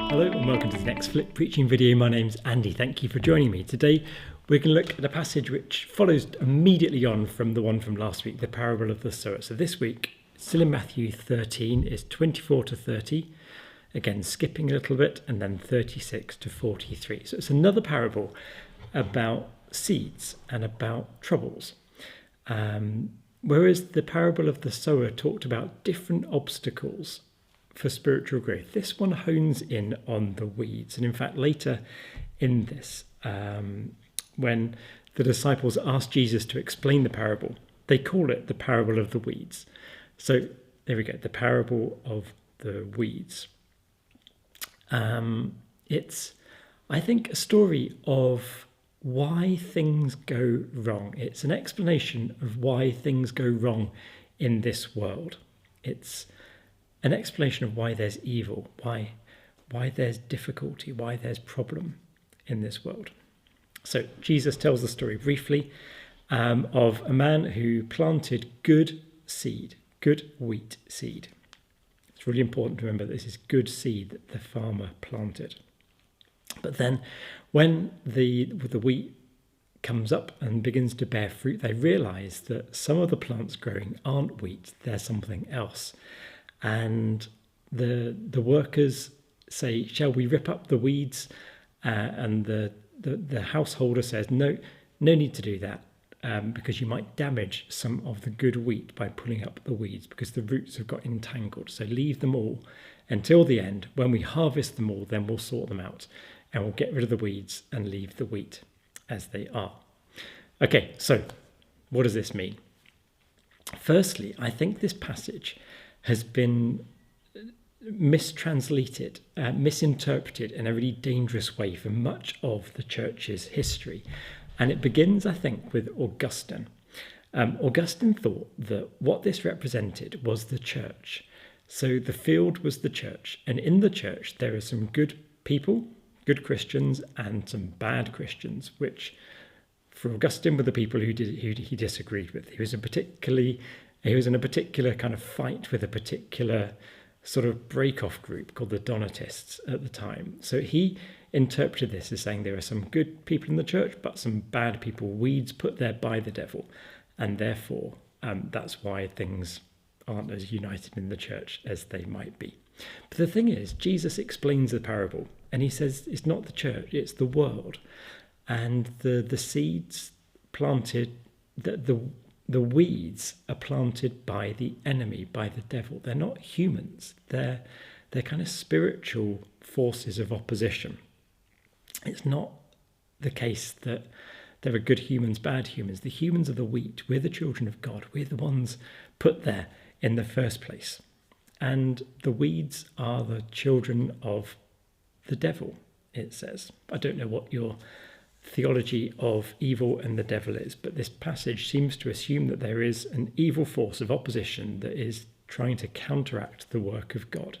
Hello and welcome to the next Flip Preaching video. My name's Andy. Thank you for joining me. Today we're going to look at a passage which follows immediately on from the one from last week, the parable of the sower. So this week, still in Matthew 13, is 24 to 30, again skipping a little bit, and then 36 to 43. So it's another parable about seeds and about troubles. Whereas the parable of the sower talked about different obstacles for spiritual growth, this one hones in on the weeds. And in fact, later in this, when the disciples asked Jesus to explain the parable, they call it the parable of the weeds. So there we go, the parable of the weeds. It's, I think, a story of why things go wrong. It's an explanation of why things go wrong in this world. It's an explanation of why there's evil, why there's difficulty, why there's problem in this world. So Jesus tells the story briefly of a man who planted good seed, good wheat seed. It's really important to remember that this is good seed that the farmer planted. But then when the wheat comes up and begins to bear fruit, they realise that some of the plants growing aren't wheat, they're something else. And the workers say, shall we rip up the weeds? And the householder says, no need to do that, because you might damage some of the good wheat by pulling up the weeds because the roots have got entangled. So leave them all until the end. When we harvest them all, then we'll sort them out and we'll get rid of the weeds and leave the wheat as they are. Okay, so what does this mean? Firstly, I think this passage has been misinterpreted in a really dangerous way for much of the church's history. And it begins, I think, with Augustine. Augustine thought that what this represented was the church. So the field was the church. And in the church, there are some good people, good Christians, and some bad Christians, which for Augustine were the people who he disagreed with. He was in a particular kind of fight with a particular sort of break-off group called the Donatists at the time. So he interpreted this as saying there are some good people in the church, but some bad people, weeds put there by the devil. And therefore, that's why things aren't as united in the church as they might be. But the thing is, Jesus explains the parable, and he says it's not the church, it's the world. And the seeds planted, the weeds are planted by the enemy, by the devil. They're not humans. They're kind of spiritual forces of opposition. It's not the case that there are good humans, bad humans. The humans are the wheat. We're the children of God. We're the ones put there in the first place. And the weeds are the children of the devil, it says. I don't know what your theology of evil and the devil is, but this passage seems to assume that there is an evil force of opposition that is trying to counteract the work of God.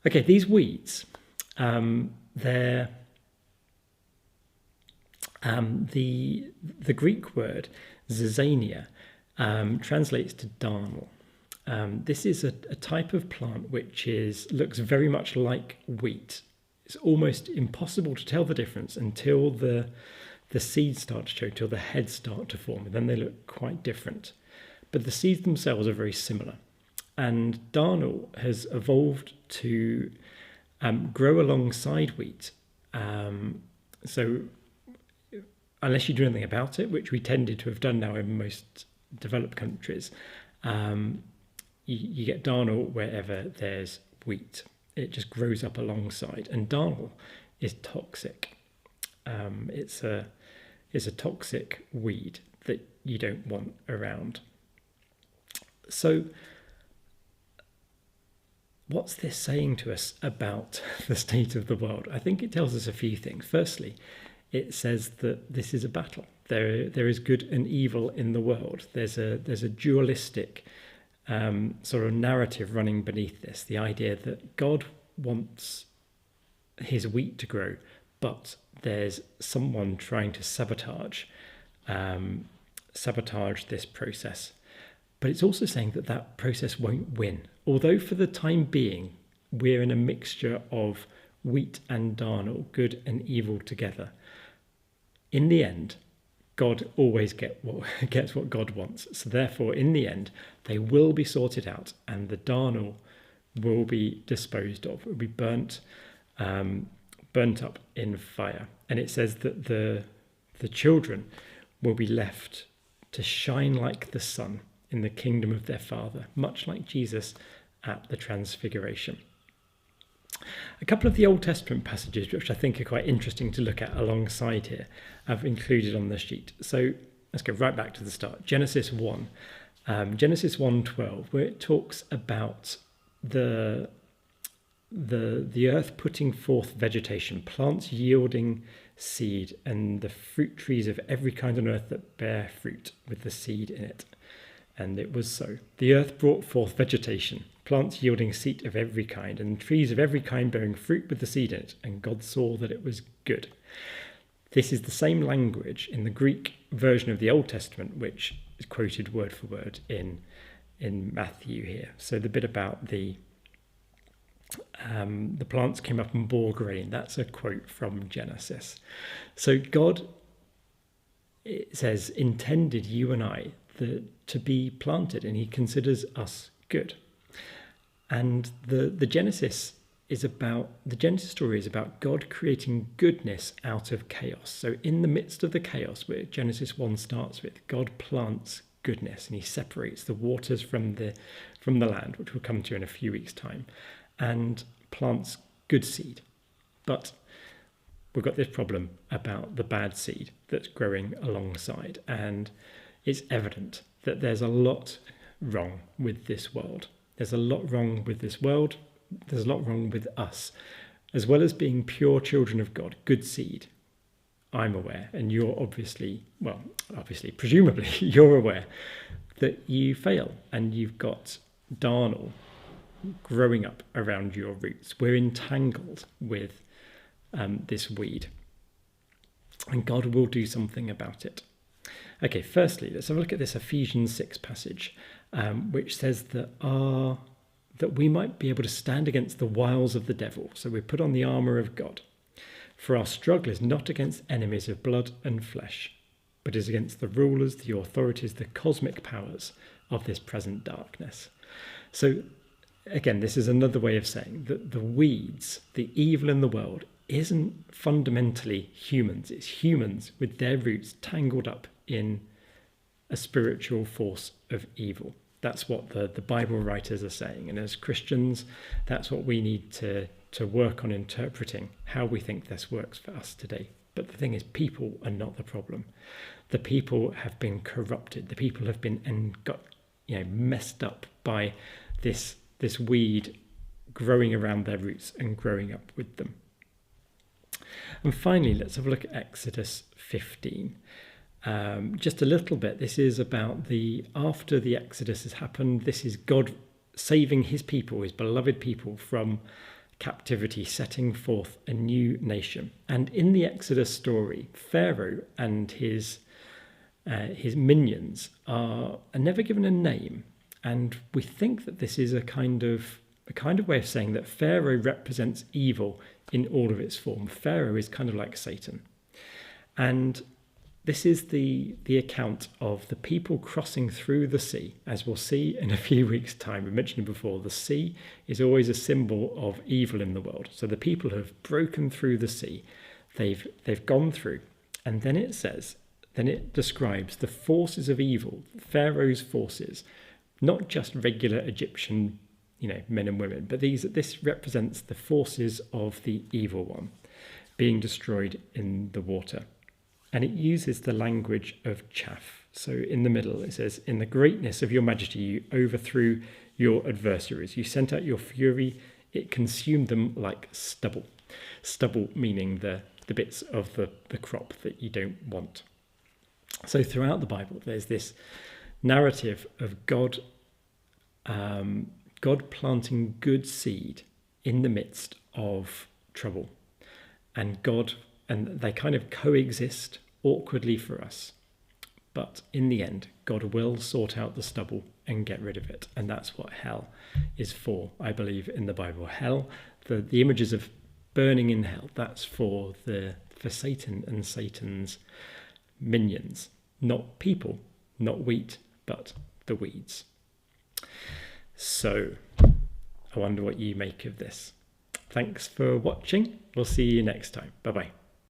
Okay, these weeds, they're the Greek word zizania translates to darnel. This is a type of plant which looks very much like wheat. It's almost impossible to tell the difference until the seeds start to show, until the heads start to form, and then they look quite different. But the seeds themselves are very similar. And darnel has evolved to grow alongside wheat. So unless you do anything about it, which we tended to have done now in most developed countries, you get darnel wherever there's wheat. It just grows up alongside, and darnel is toxic. It's a toxic weed that you don't want around. So what's this saying to us about the state of the world? I think it tells us a few things. Firstly, it says that this is a battle. There is good and evil in the world. There's a dualistic sort of narrative running beneath this, the idea that God wants his wheat to grow, but there's someone trying to sabotage this process. But it's also saying that process won't win. Although for the time being, we're in a mixture of wheat and darnel, good and evil together. In the end, God always gets what God wants. So therefore, in the end, they will be sorted out, and the darnel will be disposed of. It will be burnt up in fire. And it says that the children will be left to shine like the sun in the kingdom of their Father, much like Jesus at the Transfiguration. A couple of the Old Testament passages, which I think are quite interesting to look at alongside here, I've included on the sheet. So let's go right back to the start. Genesis 1. Genesis 1:12, where it talks about the earth putting forth vegetation, plants yielding seed, and the fruit trees of every kind on earth that bear fruit with the seed in it. And it was so. The earth brought forth vegetation, plants yielding seed of every kind, and trees of every kind bearing fruit with the seed in it. And God saw that it was good. This is the same language in the Greek version of the Old Testament, which is quoted word for word in Matthew here. So the bit about the plants came up and bore grain, that's a quote from Genesis. So God, it says, intended you and I to be planted, and he considers us good. And the Genesis story is about God creating goodness out of chaos. So in the midst of the chaos, where Genesis 1 starts with, God plants goodness, and he separates the waters from the land, which we'll come to in a few weeks' time, and plants good seed. But we've got this problem about the bad seed that's growing alongside, and it's evident that there's a lot wrong with this world. There's a lot wrong with this world. There's a lot wrong with us. As well as being pure children of God, good seed, I'm aware, and you're presumably, you're aware that you fail, and you've got darnel growing up around your roots. We're entangled with this weed, and God will do something about it. Okay, firstly, let's have a look at this Ephesians 6 passage, which says that we might be able to stand against the wiles of the devil. So we put on the armour of God. For our struggle is not against enemies of blood and flesh, but is against the rulers, the authorities, the cosmic powers of this present darkness. So again, this is another way of saying that the weeds, the evil in the world, isn't fundamentally humans. It's humans with their roots tangled up in a spiritual force of evil. That's what the Bible writers are saying. And as Christians, that's what we need to work on interpreting, how we think this works for us today. But the thing is, people are not the problem. The people have been corrupted. The people have been messed up by this weed growing around their roots and growing up with them. And finally, let's have a look at Exodus 15. Just a little bit. This is about after the Exodus has happened, this is God saving his people, his beloved people, from captivity, setting forth a new nation. And in the Exodus story, Pharaoh and his minions are never given a name. And we think that this is a kind of way of saying that Pharaoh represents evil in all of its form. Pharaoh is kind of like Satan. And this is the account of the people crossing through the sea. As we'll see in a few weeks' time, we mentioned it before, the sea is always a symbol of evil in the world. So the people have broken through the sea. They've gone through. And then it describes the forces of evil, Pharaoh's forces, not just regular Egyptian men and women, but this represents the forces of the evil one being destroyed in the water. And it uses the language of chaff. So in the middle, it says, in the greatness of your majesty, you overthrew your adversaries. You sent out your fury. It consumed them like stubble. Stubble meaning the bits of the crop that you don't want. So throughout the Bible, there's this narrative of God planting good seed in the midst of trouble. And they kind of coexist awkwardly for us. But in the end, God will sort out the stubble and get rid of it. And that's what hell is for, I believe, in the Bible. Hell, the images of burning in hell, that's for Satan and Satan's minions. Not people, not wheat, but the weeds. So, I wonder what you make of this. Thanks for watching. We'll see you next time. Bye-bye.